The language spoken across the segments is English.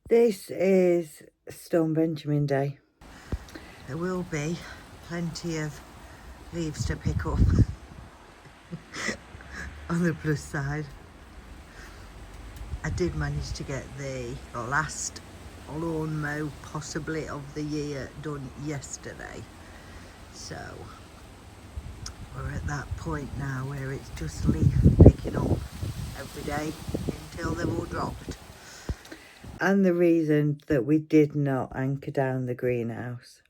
This is Storm Benjamin Day. There will be plenty of leaves to pick up on the plus side. I did manage to get the last lawn mow possibly of the year done yesterday. So we're at that point now where it's just leaf picking up every day until they're all dropped. And the reason that we did not anchor down the greenhouse.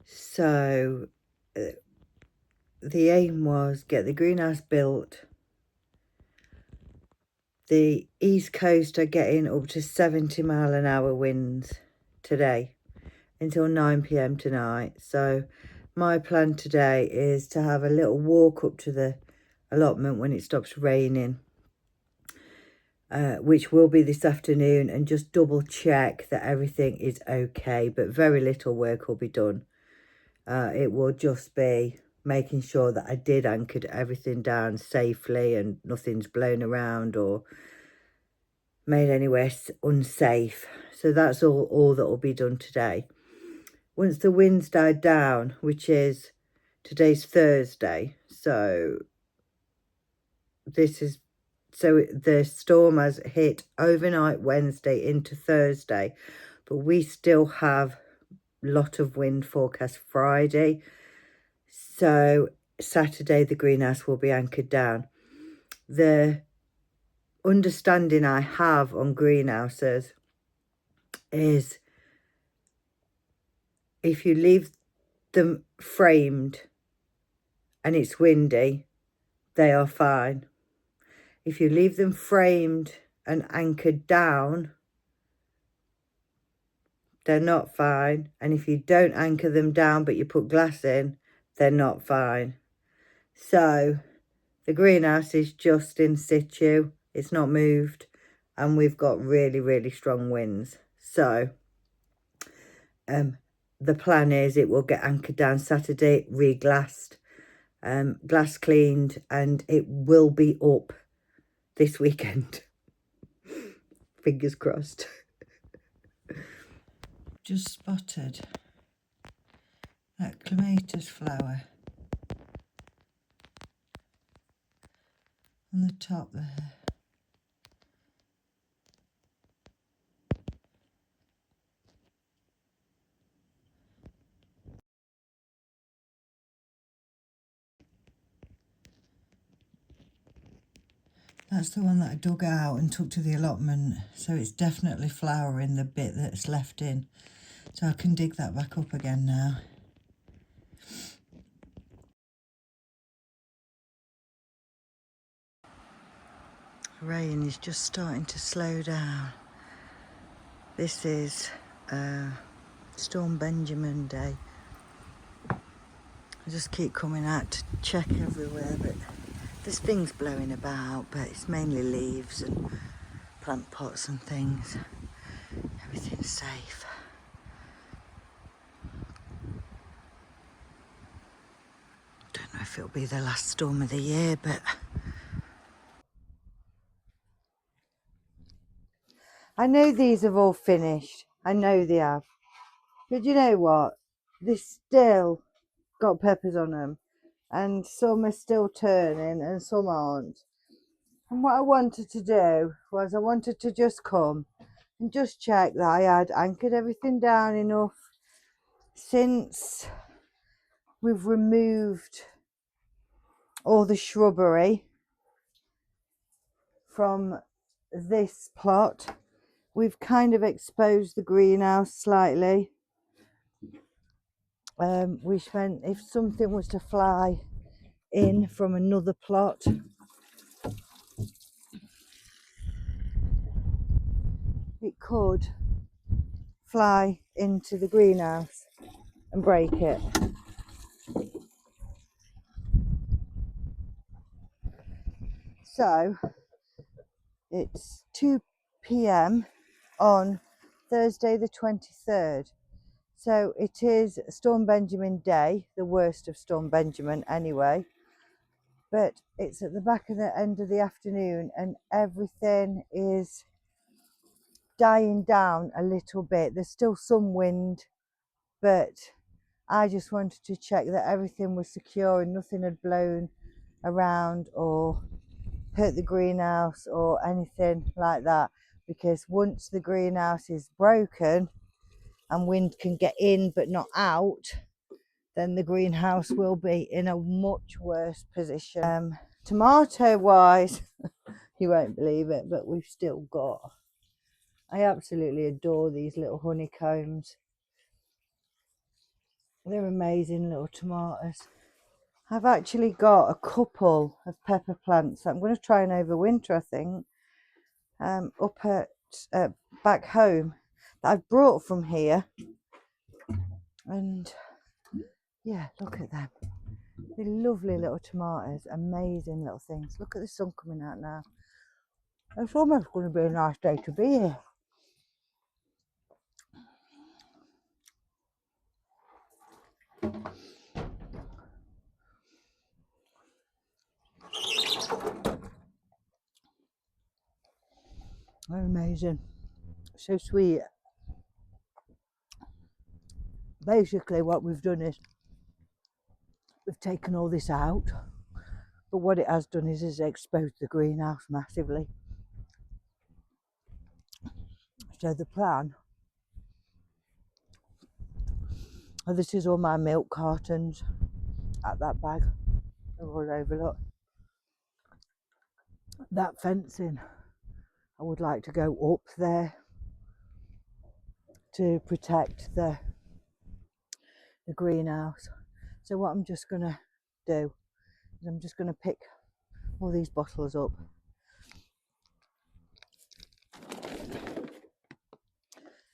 So the aim was get the greenhouse built. The east coast are getting up to 70-mile-an-hour winds today until 9 p.m. tonight. So my plan today is to have a little walk up to the allotment when it stops raining, which will be this afternoon, and just double check that everything is okay, but very little work will be done. It will just be making sure that I did anchor everything down safely and nothing's blown around or made anywhere unsafe. So that's all that will be done today. Once the winds died down, which is today's Thursday, so the storm has hit overnight Wednesday into Thursday, but we still have a lot of wind forecast Friday. So Saturday the greenhouse will be anchored down. The understanding I have on greenhouses is if you leave them framed and it's windy, they are fine. If you leave them framed and anchored down, they're not fine. And if you don't anchor them down but you put glass in, they're not fine. So the greenhouse is just in situ, it's not moved, and we've got really, really strong winds. So the plan is it will get anchored down Saturday, re-glassed, glass cleaned, and it will be up this weekend. Fingers crossed. Just spotted that clematis flower on the top there. That's the one that I dug out and took to the allotment, so it's definitely flowering the bit that's left in. So I can dig that back up again now. Rain is just starting to slow down. This is Storm Benjamin Day. I just keep coming out to check everywhere, but there's things blowing about, but it's mainly leaves and plant pots and things. Everything's safe. Don't know if it'll be the last storm of the year, but I know these have all finished. I know they have. But you know what? They still got peppers on them, and some are still turning and some aren't. And what I wanted to do was I wanted to just come and just check that I had anchored everything down enough since we've removed all the shrubbery from this plot. We've kind of exposed the greenhouse slightly, which meant if something was to fly in from another plot, it could fly into the greenhouse and break it. So it's 2 p.m. on Thursday the 23rd. So it is Storm Benjamin Day, the worst of Storm Benjamin anyway. But it's at the back of the end of the afternoon and everything is dying down a little bit. There's still some wind, but I just wanted to check that everything was secure and nothing had blown around or hurt the greenhouse or anything like that, because once the greenhouse is broken and wind can get in but not out, then the greenhouse will be in a much worse position. Tomato wise, you won't believe it, but we've still got, I absolutely adore these little honeycombs. They're amazing little tomatoes. I've actually got a couple of pepper plants that I'm going to try and overwinter, I think, up at back home, that I've brought from here. And yeah, look at them. They're lovely little tomatoes, amazing little things. Look at the sun coming out now. It's almost going to be a nice day to be here. They're amazing, so sweet. Basically what we've done is we've taken all this out, but what it has done is exposed the greenhouse massively. So the plan, this is all my milk cartons at that bag. They're all over, look. That fencing, I would like to go up there to protect the greenhouse. So what I'm just going to do is I'm just going to pick all these bottles up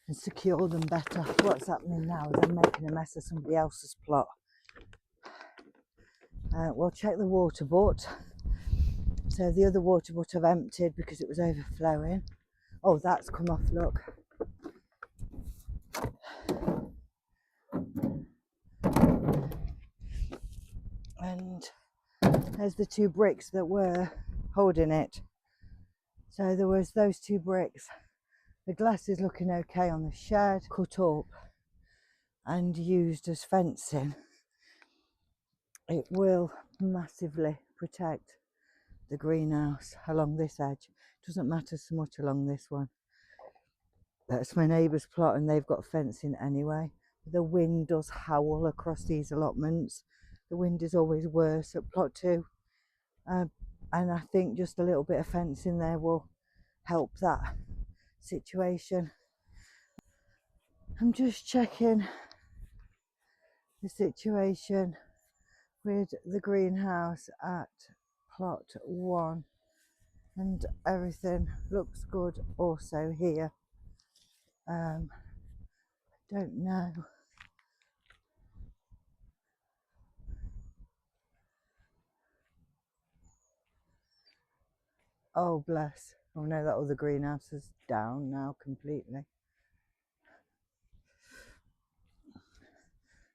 and secure them better. What's happening now is I'm making a mess of somebody else's plot. We'll check the water butt. So the other water butt I've emptied because it was overflowing. Oh, that's come off, look. And there's the 2 bricks that were holding it. So there was those 2 bricks. The glass is looking okay on the shed, cut up and used as fencing. It will massively protect the greenhouse along this edge. It doesn't matter so much along this one. That's my neighbour's plot and they've got fencing anyway. The wind does howl across these allotments. The wind is always worse at plot 2. And I think just a little bit of fencing there will help that situation. I'm just checking the situation with the greenhouse at plot 1 and everything looks good also here. Don't know. Oh bless. Oh no, that other greenhouse is down now completely.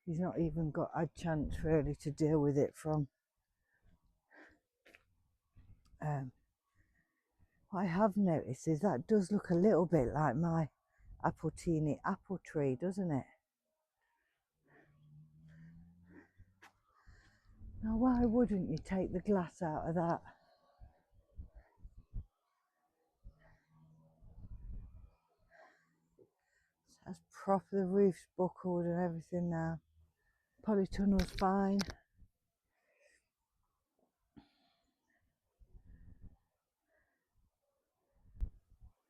He's not even got a chance really to deal with it from what I have noticed is that does look a little bit like my appletini apple tree, doesn't it? Now why wouldn't you take the glass out of that? That's proper, the roof's buckled and everything now. Polytunnel's fine.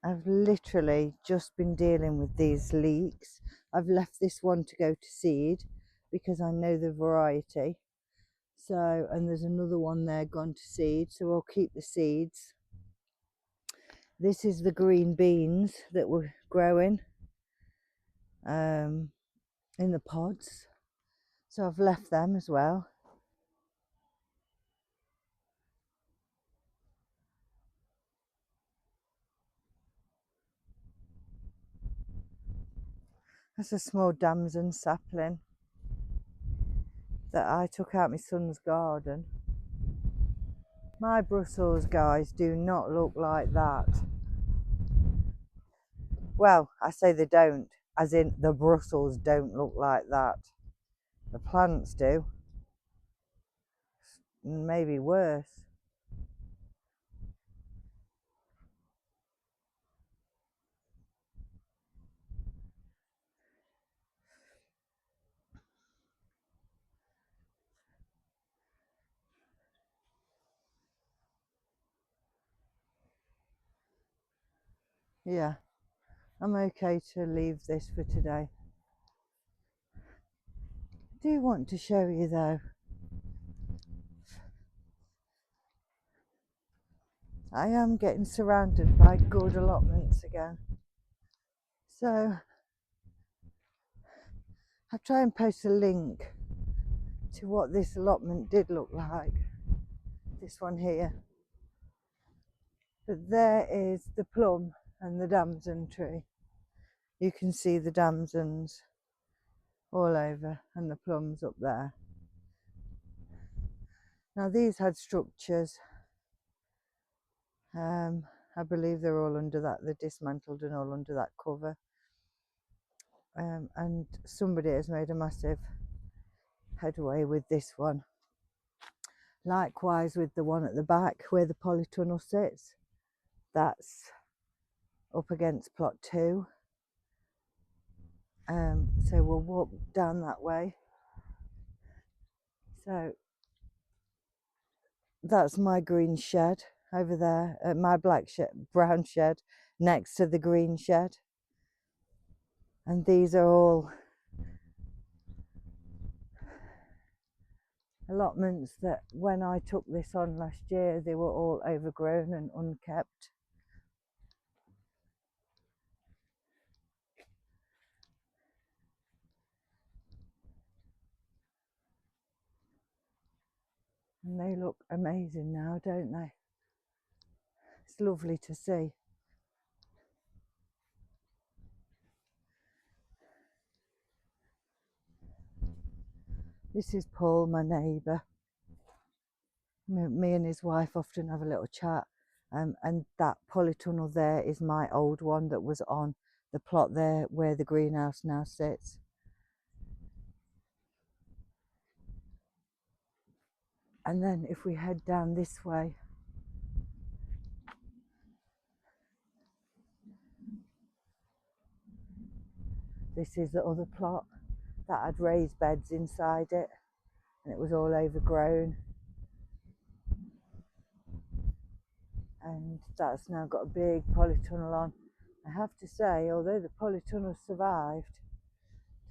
I've literally just been dealing with these leeks. I've left this one to go to seed because I know the variety. So, and there's another one there gone to seed, so I'll keep the seeds. This is the green beans that were growing in the pods. So I've left them as well. That's a small damson sapling that I took out my son's garden. My Brussels, guys, do not look like that. Well, I say they don't, as in the Brussels don't look like that. The plants do, maybe worse. Yeah, I'm okay to leave this for today. I do want to show you though. I am getting surrounded by good allotments again. So I'll try and post a link to what this allotment did look like. This one here. But there is the plum and the damson tree. You can see the damsons all over and the plums up there. Now these had structures. I believe they're all under that, they're dismantled and all under that cover. And somebody has made a massive headway with this one. Likewise with the one at the back where the polytunnel sits. That's up against plot 2. So we'll walk down that way. So that's my green shed over there, my brown shed next to the green shed. And these are all allotments that when I took this on last year, they were all overgrown and unkept. And they look amazing now, don't they? It's lovely to see. This is Paul, my neighbour. Me and his wife often have a little chat. And that polytunnel there is my old one that was on the plot there where the greenhouse now sits. And then if we head down this way, this is the other plot that had raised beds inside it, and it was all overgrown. And that's now got a big polytunnel on. I have to say, although the polytunnel survived,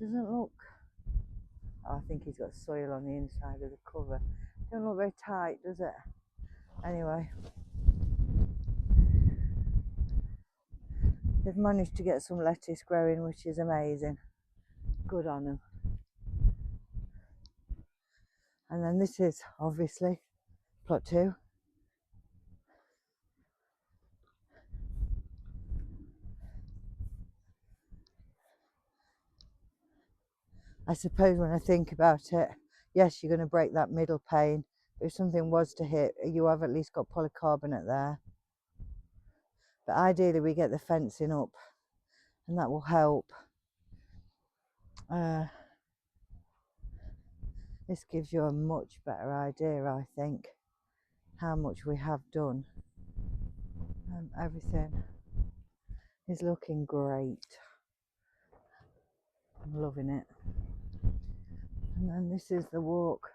it doesn't look, I think he's got soil on the inside of the cover. Don't look very tight, does it? Anyway, they've managed to get some lettuce growing, which is amazing. Good on them. And then this is obviously plot 2. I suppose when I think about it, yes, you're going to break that middle pane. But if something was to hit, you have at least got polycarbonate there. But ideally we get the fencing up, and that will help. This gives you a much better idea, I think, how much we have done. Everything is looking great. I'm loving it. And then this is the walk.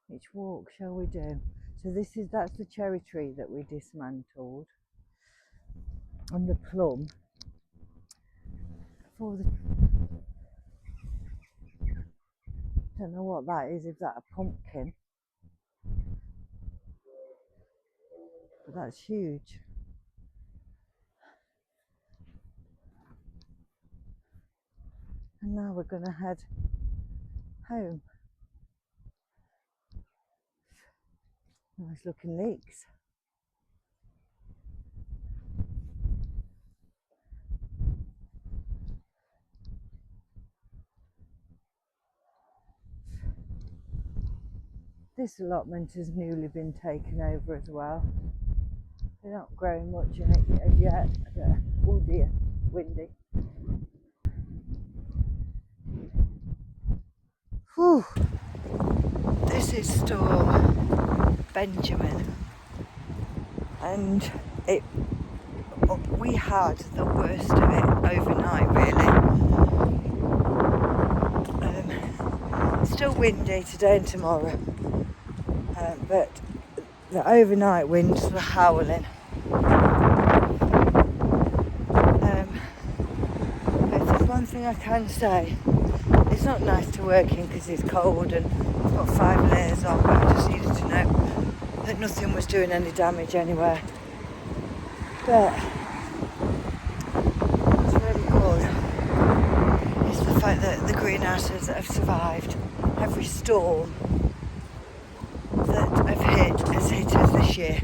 Which walk shall we do? So that's the cherry tree that we dismantled, and the plum for the, don't know what that is, that a pumpkin? But that's huge. And now we're going to head home. Nice looking leeks. This allotment has newly been taken over as well. They're not growing much in it as yet. Oh dear, windy. Whew. This is Storm Benjamin, and we had the worst of it overnight, really. Still windy today and tomorrow, but the overnight winds were howling. If there's one thing I can say, it's not nice to work in because it's cold and I've got 5 layers on, but I just needed to know that nothing was doing any damage anywhere. But what's really good is the fact that the greenhouses that have survived every storm that has hit us this year.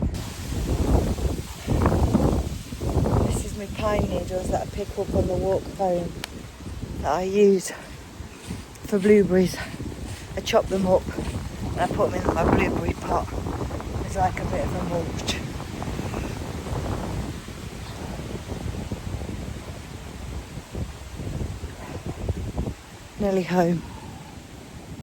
This is my pine needles that I pick up on the walk home that I use for blueberries. I chop them up and I put them in my blueberry pot. It's like a bit of a mulch. Nearly home.